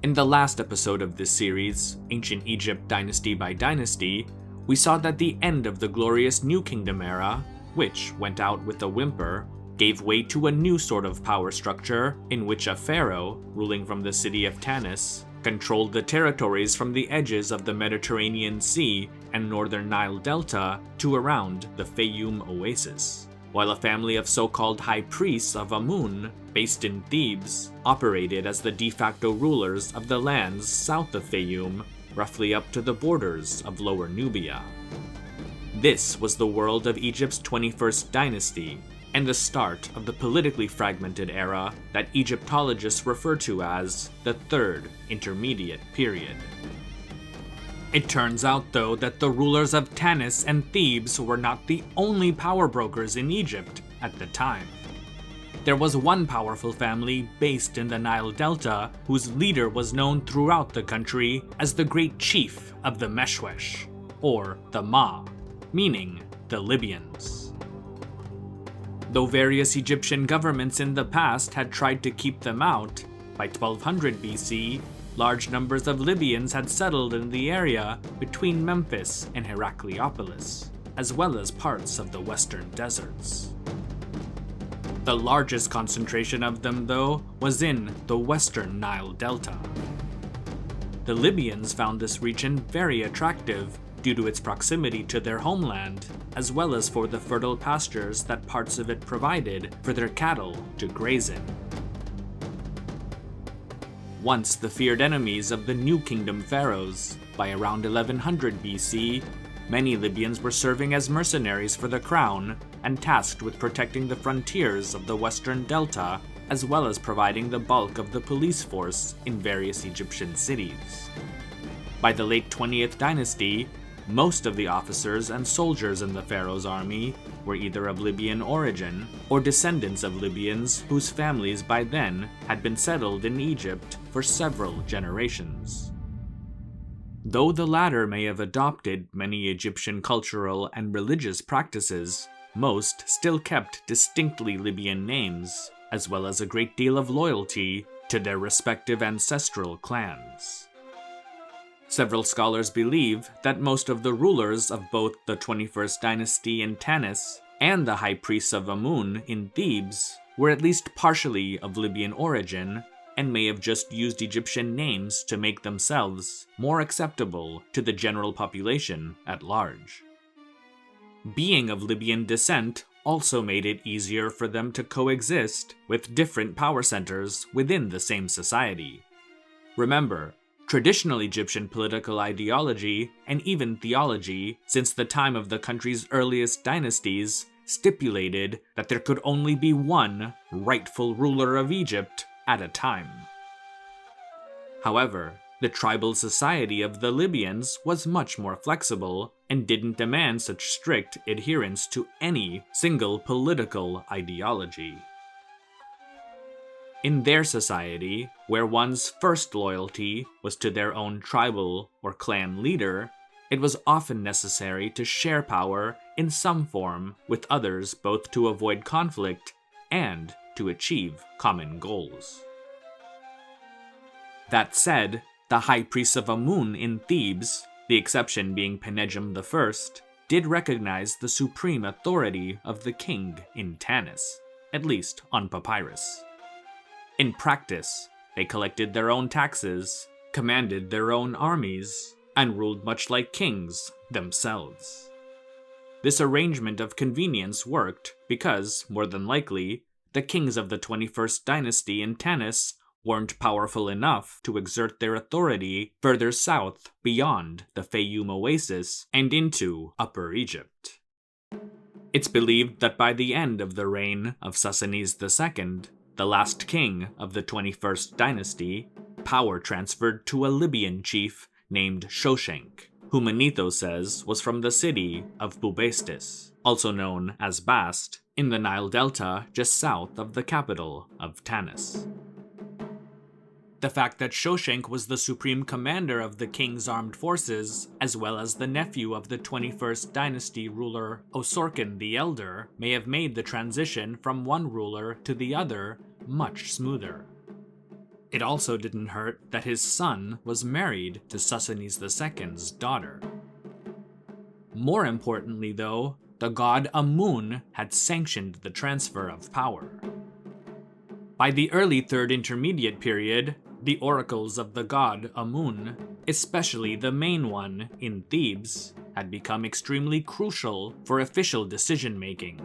In the last episode of this series, Ancient Egypt Dynasty by Dynasty, we saw that the end of the glorious New Kingdom era, which went out with a whimper, gave way to a new sort of power structure in which a pharaoh, ruling from the city of Tanis, controlled the territories from the edges of the Mediterranean Sea and northern Nile Delta to around the Fayum Oasis, while a family of so-called high priests of Amun, based in Thebes, operated as the de facto rulers of the lands south of Fayum, roughly up to the borders of Lower Nubia. This was the world of Egypt's 21st dynasty, and the start of the politically fragmented era that Egyptologists refer to as the Third Intermediate Period. It turns out, though, that the rulers of Tanis and Thebes were not the only power brokers in Egypt at the time. There was one powerful family based in the Nile Delta whose leader was known throughout the country as the Great Chief of the Meshwesh, or the Ma, meaning the Libyans. Though various Egyptian governments in the past had tried to keep them out, by 1200 BC, large numbers of Libyans had settled in the area between Memphis and Heracleopolis, as well as parts of the western deserts. The largest concentration of them, though, was in the western Nile Delta. The Libyans found this region very attractive due to its proximity to their homeland, as well as for the fertile pastures that parts of it provided for their cattle to graze in. Once the feared enemies of the New Kingdom pharaohs, by around 1100 BC, many Libyans were serving as mercenaries for the crown and tasked with protecting the frontiers of the western delta, as well as providing the bulk of the police force in various Egyptian cities. By the late 20th dynasty, most of the officers and soldiers in the pharaoh's army were either of Libyan origin or descendants of Libyans whose families by then had been settled in Egypt for several generations. Though the latter may have adopted many Egyptian cultural and religious practices, most still kept distinctly Libyan names, as well as a great deal of loyalty to their respective ancestral clans. Several scholars believe that most of the rulers of both the 21st dynasty in Tanis and the high priests of Amun in Thebes were at least partially of Libyan origin and may have just used Egyptian names to make themselves more acceptable to the general population at large. Being of Libyan descent also made it easier for them to coexist with different power centers within the same society. Remember, traditional Egyptian political ideology and even theology since the time of the country's earliest dynasties stipulated that there could only be one rightful ruler of Egypt at a time. However, the tribal society of the Libyans was much more flexible and didn't demand such strict adherence to any single political ideology. In their society, where one's first loyalty was to their own tribal or clan leader, it was often necessary to share power in some form with others, both to avoid conflict and to achieve common goals. That said, the high priests of Amun in Thebes, the exception being Penejm I, did recognize the supreme authority of the king in Tanis, at least on papyrus. In practice, they collected their own taxes, commanded their own armies, and ruled much like kings themselves. This arrangement of convenience worked because, more than likely, the kings of the 21st dynasty in Tanis weren't powerful enough to exert their authority further south beyond the Fayum Oasis and into Upper Egypt. It's believed that by the end of the reign of Susanes II, the last king of the 21st dynasty, power transferred to a Libyan chief named Shoshenq, who Manetho says was from the city of Bubastis, also known as Bast, in the Nile Delta just south of the capital of Tanis. The fact that Shoshenq was the supreme commander of the king's armed forces, as well as the nephew of the 21st dynasty ruler Osorkon the Elder, may have made the transition from one ruler to the other much smoother. It also didn't hurt that his son was married to Shoshenq II's daughter. More importantly, though, the god Amun had sanctioned the transfer of power. By the early Third Intermediate period, the oracles of the god Amun, especially the main one in Thebes, had become extremely crucial for official decision-making.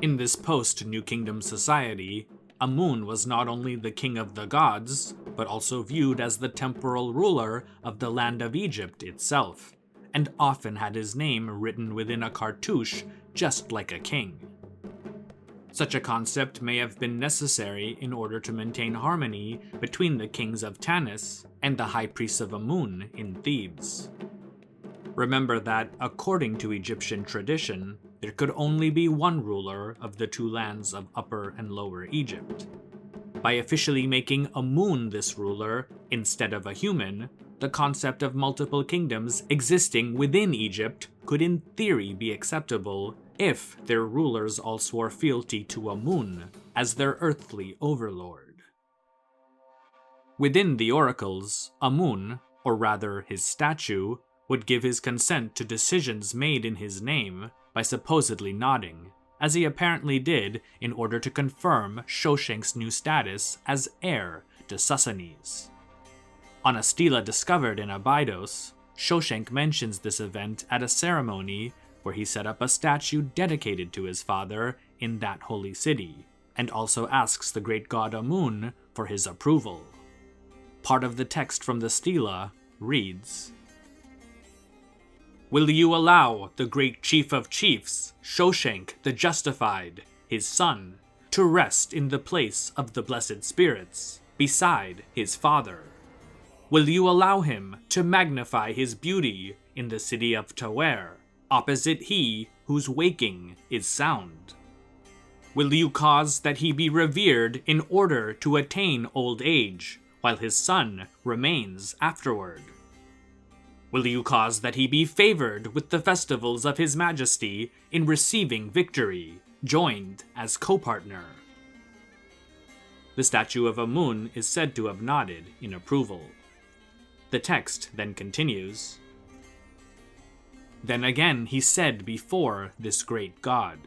In this post-New Kingdom society, Amun was not only the king of the gods, but also viewed as the temporal ruler of the land of Egypt itself, and often had his name written within a cartouche just like a king. Such a concept may have been necessary in order to maintain harmony between the kings of Tanis and the high priests of Amun in Thebes. Remember that, according to Egyptian tradition, there could only be one ruler of the two lands of Upper and Lower Egypt. By officially making Amun this ruler instead of a human, the concept of multiple kingdoms existing within Egypt could in theory be acceptable if their rulers all swore fealty to Amun as their earthly overlord. Within the oracles, Amun, or rather his statue, would give his consent to decisions made in his name by supposedly nodding, as he apparently did in order to confirm Shoshenq's new status as heir to Shoshenq. On a stela discovered in Abydos, Shoshenq mentions this event at a ceremony where he set up a statue dedicated to his father in that holy city, and also asks the great god Amun for his approval. Part of the text from the stela reads, "Will you allow the great chief of chiefs, Shoshenq the Justified, his son, to rest in the place of the blessed spirits, beside his father? Will you allow him to magnify his beauty in the city of Tawer, opposite he whose waking is sound? Will you cause that he be revered in order to attain old age, while his son remains afterward? Will you cause that he be favored with the festivals of his majesty in receiving victory, joined as co-partner?" The statue of Amun is said to have nodded in approval. The text then continues, "Then again he said before this great god,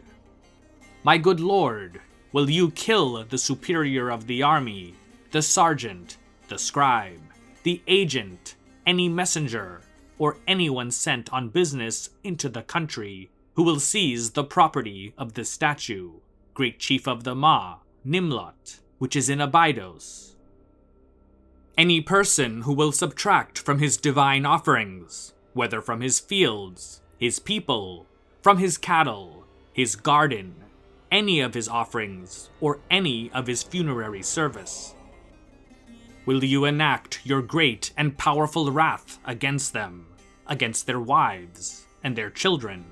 'My good lord, will you kill the superior of the army, the sergeant, the scribe, the agent, any messenger, or anyone sent on business into the country, who will seize the property of this statue, great chief of the Ma, Nimlot, which is in Abydos? Any person who will subtract from his divine offerings, whether from his fields, his people, from his cattle, his garden, any of his offerings, or any of his funerary service? Will you enact your great and powerful wrath against them, against their wives and their children?'"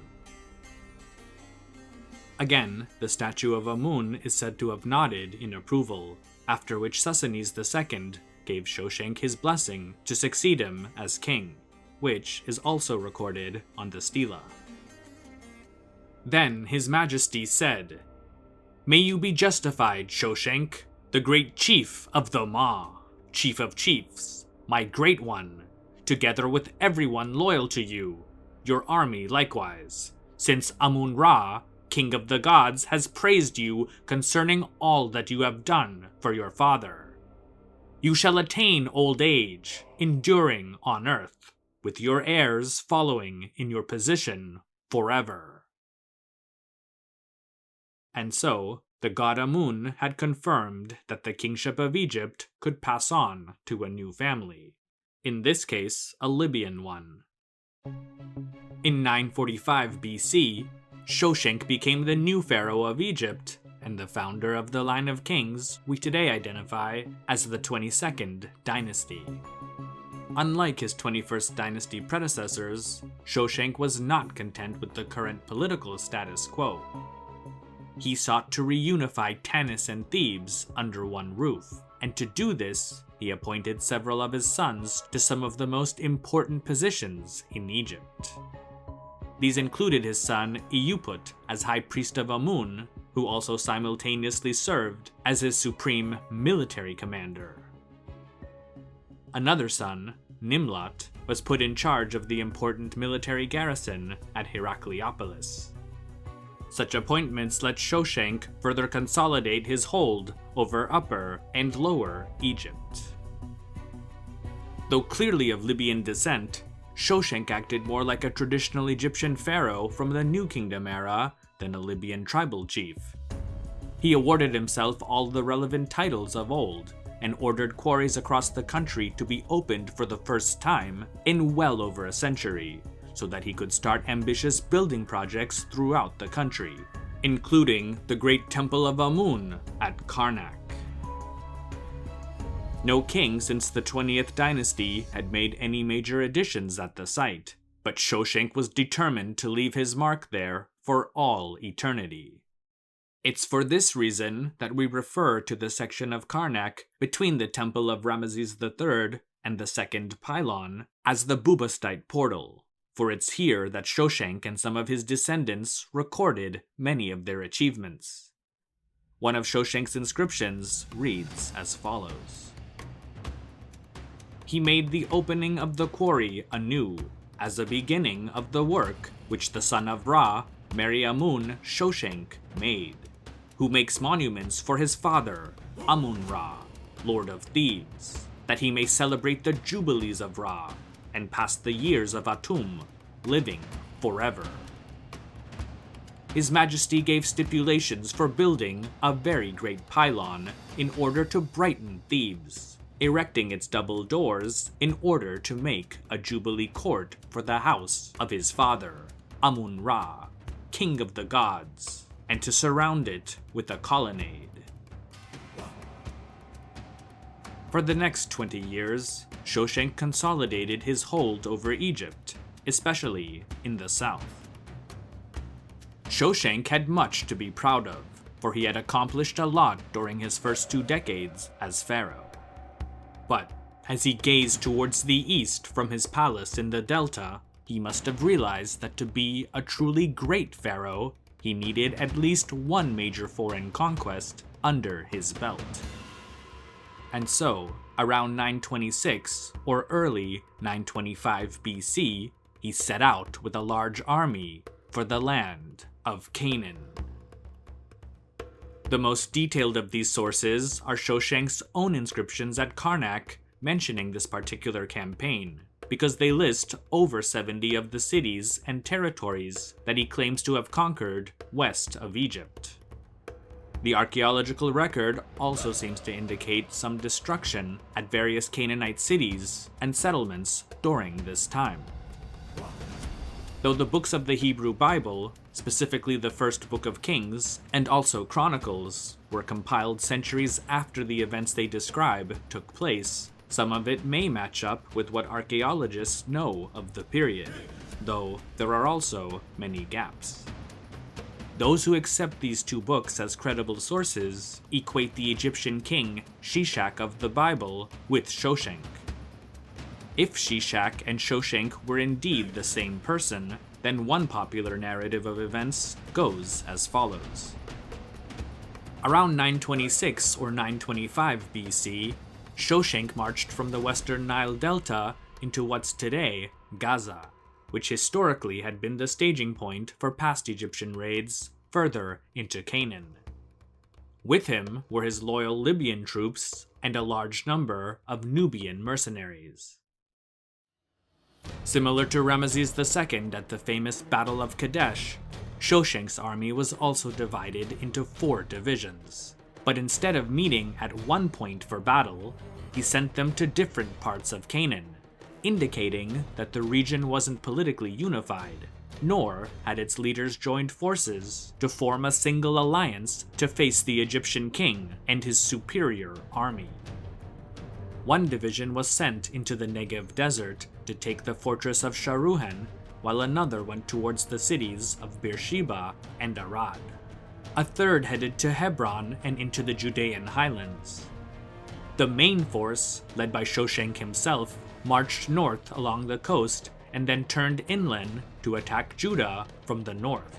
Again, the statue of Amun is said to have nodded in approval, after which Shoshenq II gave Shoshenq his blessing to succeed him as king, which is also recorded on the stela. Then his majesty said, "May you be justified, Shoshenq, the great chief of the Ma, chief of chiefs, my great one, together with everyone loyal to you, your army likewise, since Amun-Ra, king of the gods, has praised you concerning all that you have done for your father. You shall attain old age, enduring on earth, with your heirs following in your position forever." And so, the god Amun had confirmed that the kingship of Egypt could pass on to a new family, in this case a Libyan one. In 945 BC, Shoshenq became the new pharaoh of Egypt and the founder of the line of kings we today identify as the 22nd Dynasty. Unlike his 21st Dynasty predecessors, Shoshenq was not content with the current political status quo. He sought to reunify Tanis and Thebes under one roof, and to do this, he appointed several of his sons to some of the most important positions in Egypt. These included his son Euput as high priest of Amun, who also simultaneously served as his supreme military commander. Another son, Nimlot, was put in charge of the important military garrison at Heracleopolis. Such appointments let Shoshenq further consolidate his hold over Upper and Lower Egypt. Though clearly of Libyan descent, Shoshenq acted more like a traditional Egyptian pharaoh from the New Kingdom era than a Libyan tribal chief. He awarded himself all the relevant titles of old, and ordered quarries across the country to be opened for the first time in well over a century, so that he could start ambitious building projects throughout the country, including the Great Temple of Amun at Karnak. No king since the 20th dynasty had made any major additions at the site, but Shoshenq was determined to leave his mark there for all eternity. It's for this reason that we refer to the section of Karnak between the Temple of Ramesses III and the second pylon as the Bubastite Portal, for it's here that Shoshenq and some of his descendants recorded many of their achievements. One of Shoshenq's inscriptions reads as follows: "He made the opening of the quarry anew, as a beginning of the work which the son of Ra, Meri-Amun Shoshenq, made, who makes monuments for his father, Amun-Ra, lord of Thebes, that he may celebrate the Jubilees of Ra, and pass the years of Atum, living forever. His Majesty gave stipulations for building a very great pylon in order to brighten Thebes, erecting its double doors in order to make a Jubilee court for the house of his father, Amun-Ra, king of the gods, and to surround it with a colonnade." For the next 20 years, Shoshenq consolidated his hold over Egypt, especially in the south. Shoshenq had much to be proud of, for he had accomplished a lot during his first 2 decades as pharaoh. But as he gazed towards the east from his palace in the delta, he must have realized that to be a truly great pharaoh, he needed at least one major foreign conquest under his belt. And so, around 926 or early 925 BC, he set out with a large army for the land of Canaan. The most detailed of these sources are Shoshenq's own inscriptions at Karnak mentioning this particular campaign, because they list over 70 of the cities and territories that he claims to have conquered west of Egypt. The archaeological record also seems to indicate some destruction at various Canaanite cities and settlements during this time. Though the books of the Hebrew Bible, specifically the first book of Kings and also Chronicles, were compiled centuries after the events they describe took place, some of it may match up with what archaeologists know of the period, though there are also many gaps. Those who accept these 2 books as credible sources equate the Egyptian king Shoshenq of the Bible with Shoshenq. If Shoshenq and Shoshenq were indeed the same person, then one popular narrative of events goes as follows. Around 926 or 925 BC, Shoshenq marched from the western Nile Delta into what's today Gaza, which historically had been the staging point for past Egyptian raids further into Canaan. With him were his loyal Libyan troops and a large number of Nubian mercenaries. Similar to Ramesses II at the famous Battle of Kadesh, Shoshenq's army was also divided into 4 divisions. But instead of meeting at one point for battle, he sent them to different parts of Canaan, indicating that the region wasn't politically unified, nor had its leaders joined forces to form a single alliance to face the Egyptian king and his superior army. One division was sent into the Negev desert to take the fortress of Sharuhen, while another went towards the cities of Beersheba and Arad. A third headed to Hebron and into the Judean highlands. The main force, led by Shoshenq himself, marched north along the coast and then turned inland to attack Judah from the north.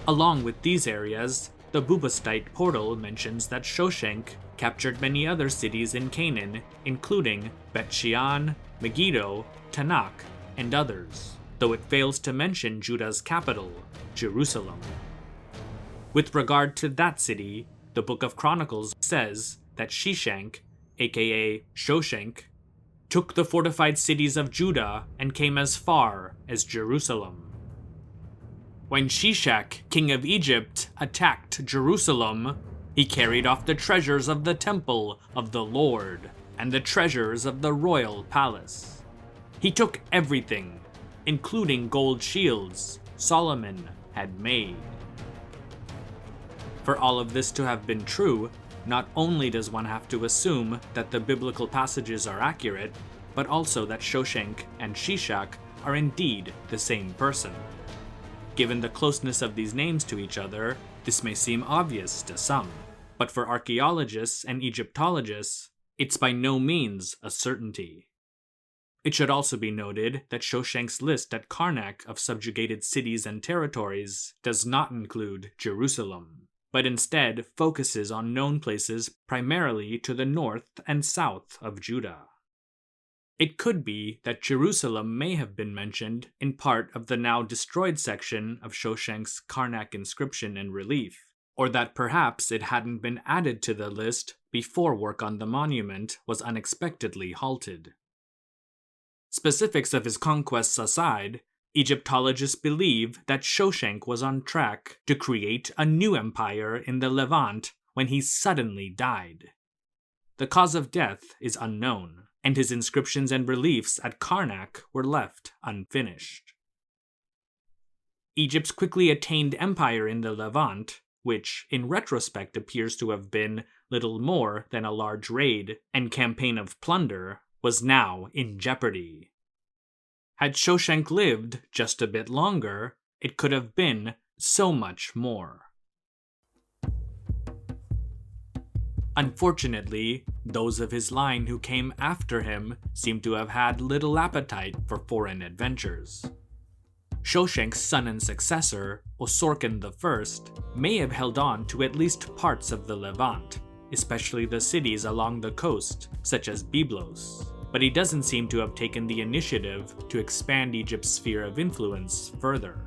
Along with these areas, the Bubastite portal mentions that Shoshenq captured many other cities in Canaan, including Bet-Shean, Megiddo, Tanakh, and others, though it fails to mention Judah's capital, Jerusalem. With regard to that city, the Book of Chronicles says that Shoshenq, aka Shoshenq, took the fortified cities of Judah and came as far as Jerusalem. When Shoshenq, king of Egypt, attacked Jerusalem, he carried off the treasures of the temple of the Lord and the treasures of the royal palace. He took everything, including gold shields Solomon had made. For all of this to have been true, not only does one have to assume that the biblical passages are accurate, but also that Shoshenq and Shoshenq are indeed the same person. Given the closeness of these names to each other, this may seem obvious to some, but for archaeologists and Egyptologists, it's by no means a certainty. It should also be noted that Shoshenq's list at Karnak of subjugated cities and territories does not include Jerusalem, but instead focuses on known places primarily to the north and south of Judah. It could be that Jerusalem may have been mentioned in part of the now destroyed section of Shoshenq's Karnak inscription and relief, or that perhaps it hadn't been added to the list before work on the monument was unexpectedly halted. Specifics of his conquests aside, Egyptologists believe that Shoshenq was on track to create a new empire in the Levant when he suddenly died. The cause of death is unknown, and his inscriptions and reliefs at Karnak were left unfinished. Egypt's quickly attained empire in the Levant, which in retrospect appears to have been little more than a large raid and campaign of plunder, was now in jeopardy. Had Shoshenq lived just a bit longer, it could have been so much more. Unfortunately, those of his line who came after him seem to have had little appetite for foreign adventures. Shoshenq's son and successor, Osorkon I, may have held on to at least parts of the Levant, especially the cities along the coast, such as Byblos, but he doesn't seem to have taken the initiative to expand Egypt's sphere of influence further.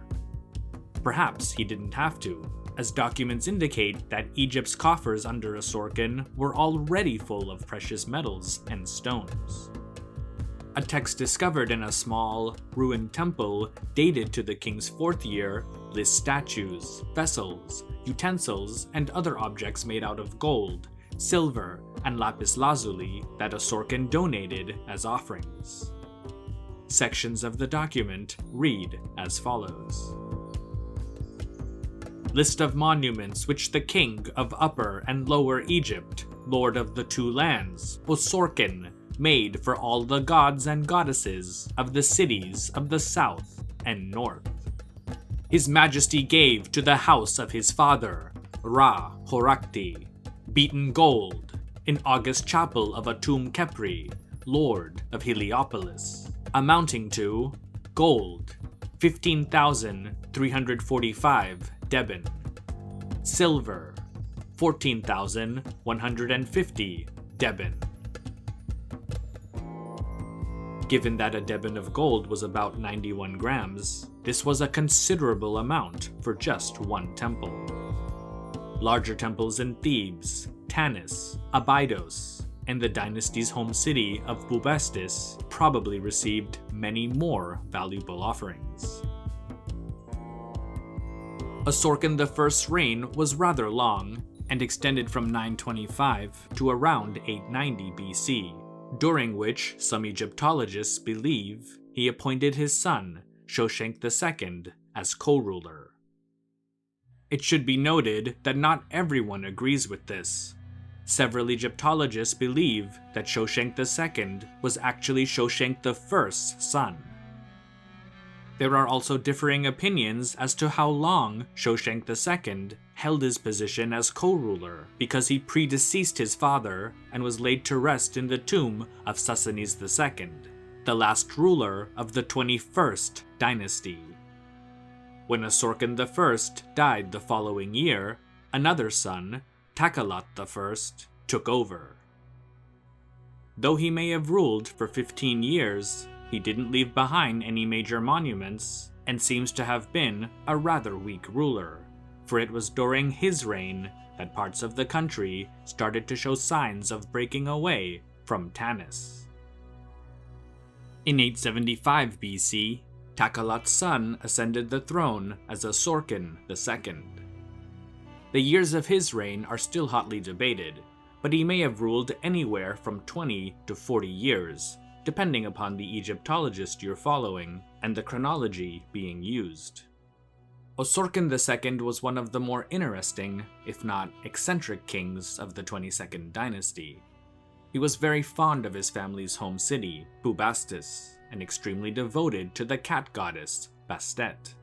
Perhaps he didn't have to, as documents indicate that Egypt's coffers under Osorkon were already full of precious metals and stones. A text discovered in a small, ruined temple dated to the king's 4th year lists statues, vessels, utensils, and other objects made out of gold, silver, and lapis lazuli that Osorkon donated as offerings. Sections of the document read as follows. List of monuments which the king of Upper and Lower Egypt, lord of the two lands, Osorkon, made for all the gods and goddesses of the cities of the south and north. His Majesty gave to the house of his father, Ra-Horakhti, beaten gold, in august chapel of Atum Khepri, lord of Heliopolis, amounting to gold, 15,345 deben, silver, 14,150 deben. Given that a deben of gold was about 91 grams, this was a considerable amount for just one temple. Larger temples in Thebes, Tanis, Abydos, and the dynasty's home city of Bubastis probably received many more valuable offerings. Osorkon I's reign was rather long and extended from 925 to around 890 BC, during which some Egyptologists believe he appointed his son, Shoshenq II, as co-ruler. It should be noted that not everyone agrees with this. Several Egyptologists believe that Shoshenq II was actually Shoshenq I's son. There are also differing opinions as to how long Shoshenq II held his position as co-ruler, because he predeceased his father and was laid to rest in the tomb of Sassaniz II, the last ruler of the 21st dynasty. When Osorkon I died the following year, another son, Takelot I, took over. Though he may have ruled for 15 years, he didn't leave behind any major monuments and seems to have been a rather weak ruler, for it was during his reign that parts of the country started to show signs of breaking away from Tanis. In 875 BC, Takelot's son ascended the throne as Osorkon II. The years of his reign are still hotly debated, but he may have ruled anywhere from 20 to 40 years, depending upon the Egyptologist you're following and the chronology being used. Osorkon II was one of the more interesting, if not eccentric, kings of the 22nd dynasty. He was very fond of his family's home city, Bubastis, and extremely devoted to the cat goddess, Bastet.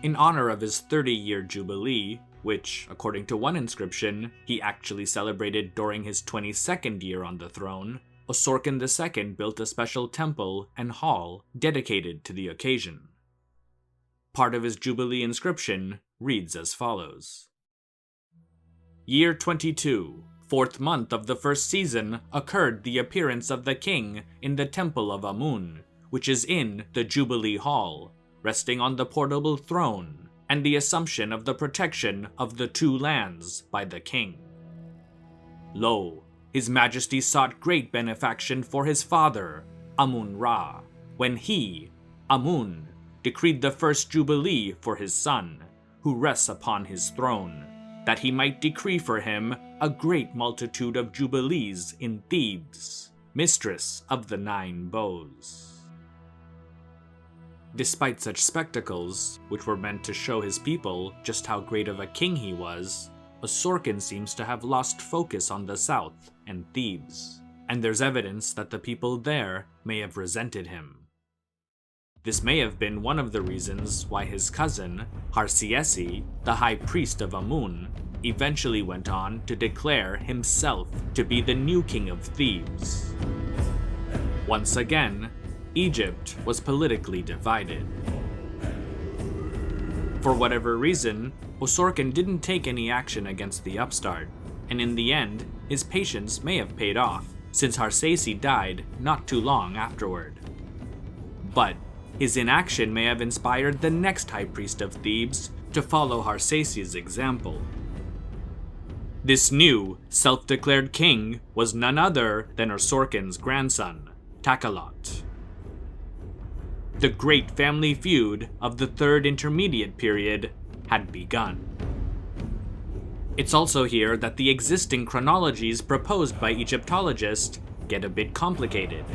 In honor of his 30-year Jubilee, which, according to one inscription, he actually celebrated during his 22nd year on the throne, Osorkon II built a special temple and hall dedicated to the occasion. Part of his Jubilee inscription reads as follows. Year 22, 4th month of the first season, occurred the appearance of the king in the temple of Amun, which is in the Jubilee Hall, resting on the portable throne, and the assumption of the protection of the two lands by the king. Lo, his majesty sought great benefaction for his father, Amun-Ra, when he, Amun, decreed the first Jubilee for his son, who rests upon his throne, that he might decree for him a great multitude of Jubilees in Thebes, mistress of the 9 bows. Despite such spectacles, which were meant to show his people just how great of a king he was, Osorkon seems to have lost focus on the south and Thebes, and there's evidence that the people there may have resented him. This may have been one of the reasons why his cousin, Harsiesi, the high priest of Amun, eventually went on to declare himself to be the new king of Thebes. Once again, Egypt was politically divided. For whatever reason, Osorkon didn't take any action against the upstart, and in the end, his patience may have paid off, since Harsiesi died not too long afterward. But his inaction may have inspired the next high priest of Thebes to follow Harsiesi's example. This new, self-declared king was none other than Osorkon's grandson, Takelot. The great family feud of the Third Intermediate Period had begun. It's also here that the existing chronologies proposed by Egyptologists get a bit complicated.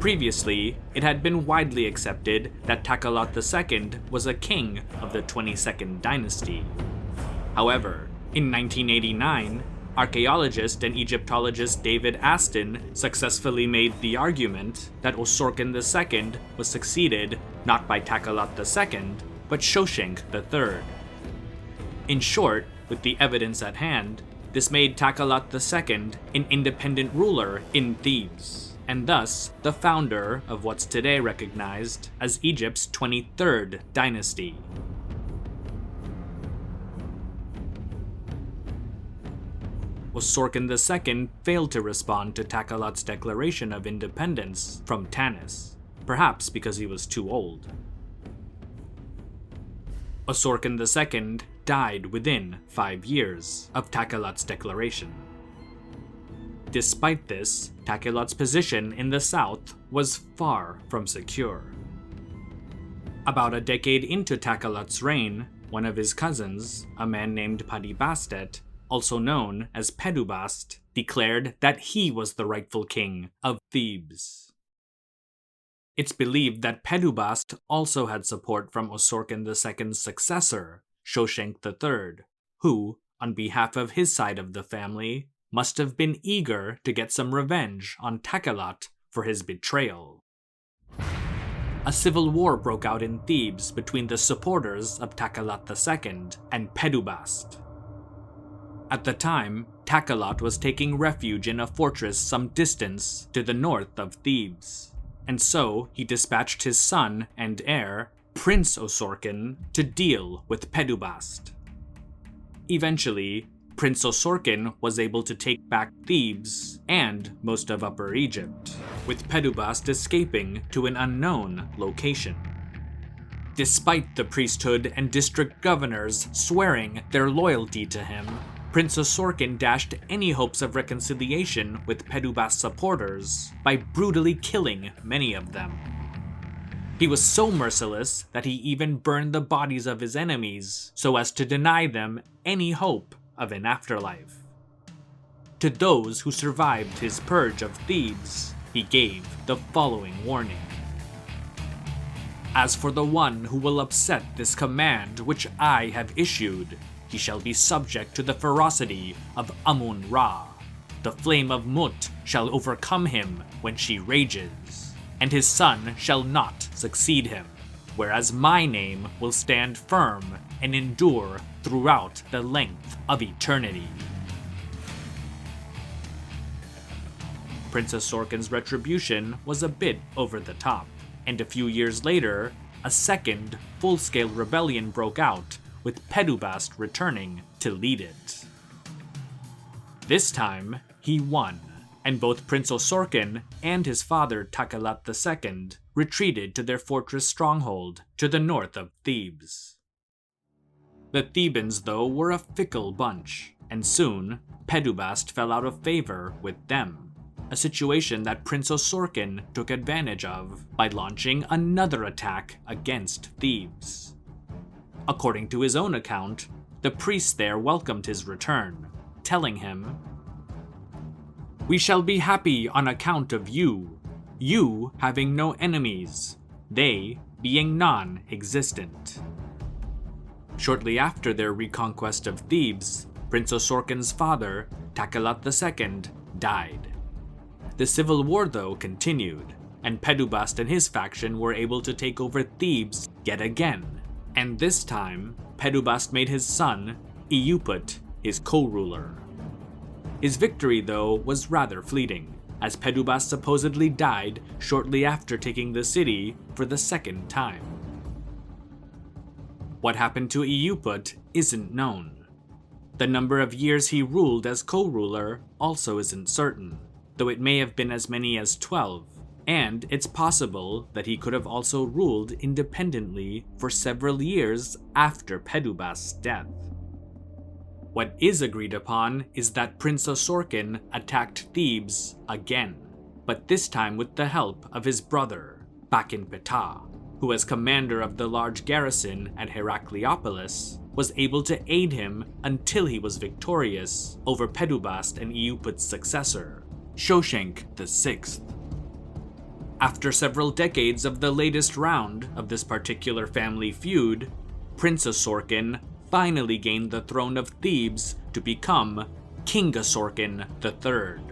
Previously, it had been widely accepted that Takelot II was a king of the 22nd dynasty. However, in 1989, archaeologist and Egyptologist David Aston successfully made the argument that Osorkon II was succeeded not by Takelot II, but Shoshenq III. In short, with the evidence at hand, this made Takelot II an independent ruler in Thebes, and thus the founder of what's today recognized as Egypt's 23rd dynasty. Osorkon II failed to respond to Takelot's declaration of independence from Tanis, perhaps because he was too old. Osorkon II died within 5 years of Takelot's declaration. Despite this, Takelot's position in the south was far from secure. About a decade into Takelot's reign, one of his cousins, a man named Padibastet, also known as Pedubast, declared that he was the rightful king of Thebes. It's believed that Pedubast also had support from Osorkon II's successor, Shoshenq III, who, on behalf of his side of the family, must have been eager to get some revenge on Takelot for his betrayal. A civil war broke out in Thebes between the supporters of Takelot II and Pedubast. At the time, Takelot was taking refuge in a fortress some distance to the north of Thebes. and so he dispatched his son and heir, Prince Osorkon, to deal with Pedubast. Eventually, Prince Osorkon was able to take back Thebes and most of Upper Egypt, with Pedubast escaping to an unknown location. Despite the priesthood and district governors swearing their loyalty to him, Prince Osorkon dashed any hopes of reconciliation with Pedubast's supporters by brutally killing many of them. He was so merciless that he even burned the bodies of his enemies so as to deny them any hope of an afterlife. To those who survived his purge of Thebes, he gave the following warning. As for the one who will upset this command which I have issued, he shall be subject to the ferocity of Amun-Ra. The flame of Mut shall overcome him when she rages, and his son shall not succeed him, whereas my name will stand firm and endure throughout the length of eternity. Prince Osorkon's retribution was a bit over the top, and a few years later, a second full-scale rebellion broke out, with Pedubast returning to lead it. This time, he won, and both Prince Osorkon and his father Takelot II retreated to their fortress stronghold to the north of Thebes. The Thebans, though, were a fickle bunch, and soon Pedubast fell out of favor with them, a situation that Prince Osorkon took advantage of by launching another attack against Thebes. According to his own account, the priests there welcomed his return, telling him, "We shall be happy on account of you having no enemies, they being non-existent." Shortly after their reconquest of Thebes, Prince Osorkon's father, Takelot II, died. The civil war, though, continued, and Pedubast and his faction were able to take over Thebes yet again. And this time, Pedubast made his son, Iuput, his co-ruler. His victory, though, was rather fleeting, as Pedubast supposedly died shortly after taking the city for the second time. What happened to Iuput isn't known. The number of years he ruled as co-ruler also isn't certain, though it may have been as many as 12. And it's possible that he could have also ruled independently for several years after Pedubast's death. What is agreed upon is that Prince Osorkon attacked Thebes again, but this time with the help of his brother, Bakin Ptah, who as commander of the large garrison at Herakleopolis, was able to aid him until he was victorious over Pedubast and Iuput's successor, Shoshenq VI. After several decades of the latest round of this particular family feud, Prince Osorkon finally gained the throne of Thebes to become King Osorkon III.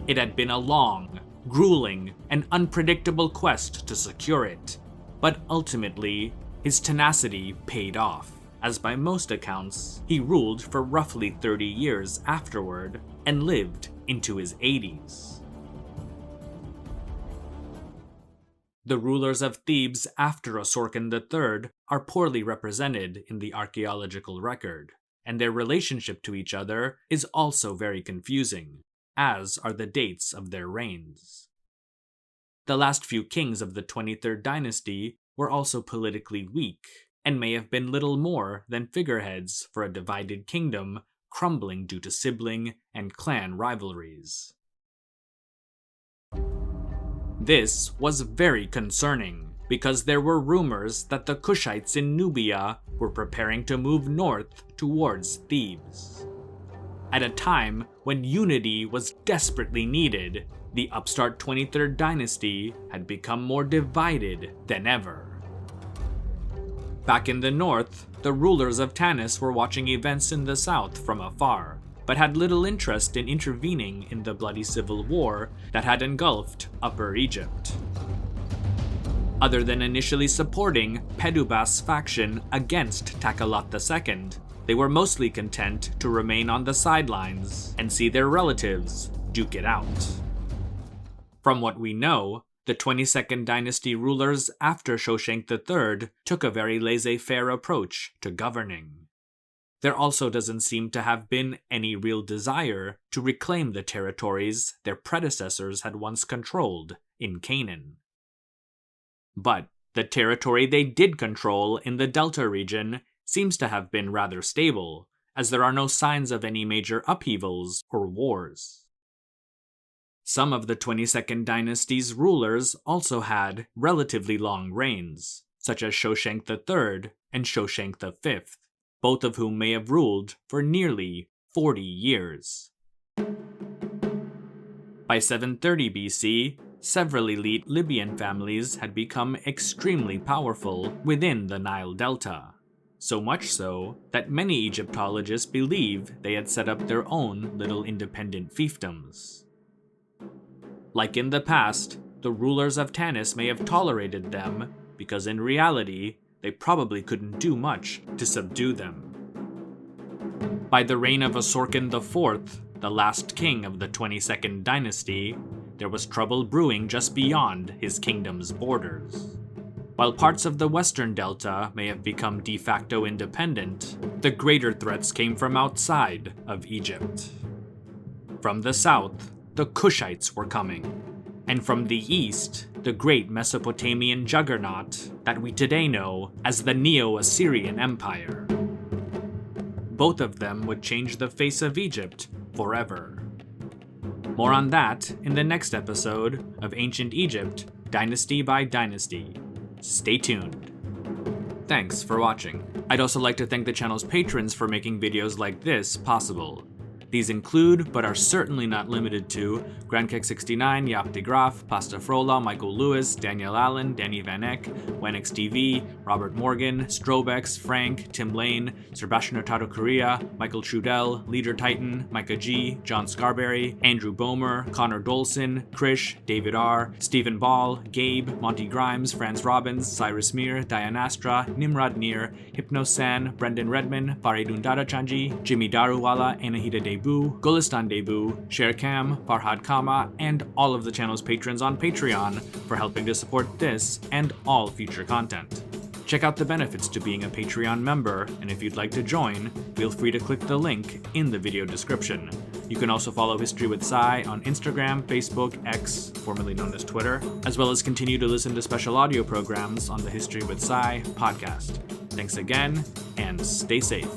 It had been a long, grueling, and unpredictable quest to secure it, but ultimately, his tenacity paid off, as by most accounts, he ruled for roughly 30 years afterward and lived into his 80s. The rulers of Thebes after Osorkon III are poorly represented in the archaeological record, and their relationship to each other is also very confusing, as are the dates of their reigns. The last few kings of the 23rd dynasty were also politically weak, and may have been little more than figureheads for a divided kingdom crumbling due to sibling and clan rivalries. This was very concerning, because there were rumors that the Kushites in Nubia were preparing to move north towards Thebes. At a time when unity was desperately needed, the upstart 23rd dynasty had become more divided than ever. Back in the north, the rulers of Tanis were watching events in the south from afar, but had little interest in intervening in the bloody civil war that had engulfed Upper Egypt. Other than initially supporting Pedubast's faction against Takelot II, they were mostly content to remain on the sidelines and see their relatives duke it out. From what we know, The 22nd dynasty rulers after Shoshenq III took a very laissez-faire approach to governing. There also doesn't seem to have been any real desire to reclaim the territories their predecessors had once controlled in Canaan. But the territory they did control in the Delta region seems to have been rather stable, as there are no signs of any major upheavals or wars. Some of the 22nd dynasty's rulers also had relatively long reigns, such as Shoshenq III and Shoshenq V, both of whom may have ruled for nearly 40 years. By 730 BC, several elite Libyan families had become extremely powerful within the Nile Delta, so much so that many Egyptologists believe they had set up their own little independent fiefdoms. Like in the past, the rulers of Tanis may have tolerated them because in reality, they probably couldn't do much to subdue them. By the reign of Osorkon IV, the last king of the 22nd dynasty, there was trouble brewing just beyond his kingdom's borders. While parts of the western delta may have become de facto independent, the greater threats came from outside of Egypt. From the south, the Kushites were coming, and from the east, the great Mesopotamian juggernaut that we today know as the Neo-Assyrian Empire. Both of them would change the face of Egypt forever. More on that in the next episode of Ancient Egypt, Dynasty by Dynasty. Stay tuned. Thanks for watching. I'd also like to thank the channel's patrons for making videos like this possible. These include, but are certainly not limited to, Grand XXIX, Jaap de Graaf, Pasta Frola, Michael Lewis, Daniel Allen, Danny Van Eck, Wenix TV, Robert Morgan, Strobex, Frank, Tim Lane, Sebastian Hurtado Correa, Michael Trudell, Leader Titan, Micah G, John Scarberry, Andrew Bomer, Connor Dolson, Krish, David R, Stephen Ball, Gabe, Monty Grimes, Franz Robbins, Cyrus Mir, Dianastra, Nimrod Nir, Hypnosan, Brendan Redman, Faridun Dadachanji, Jimmy Daruwala, Anahita Debu, Gulistan Debu, Sherkam, Farhad Kama, and all of the channel's patrons on Patreon for helping to support this and all future content. Check out the benefits to being a Patreon member, and if you'd like to join, feel free to click the link in the video description. You can also follow History with Sai on Instagram, Facebook, X, formerly known as Twitter, as well as continue to listen to special audio programs on the History with Sai podcast. Thanks again, and stay safe.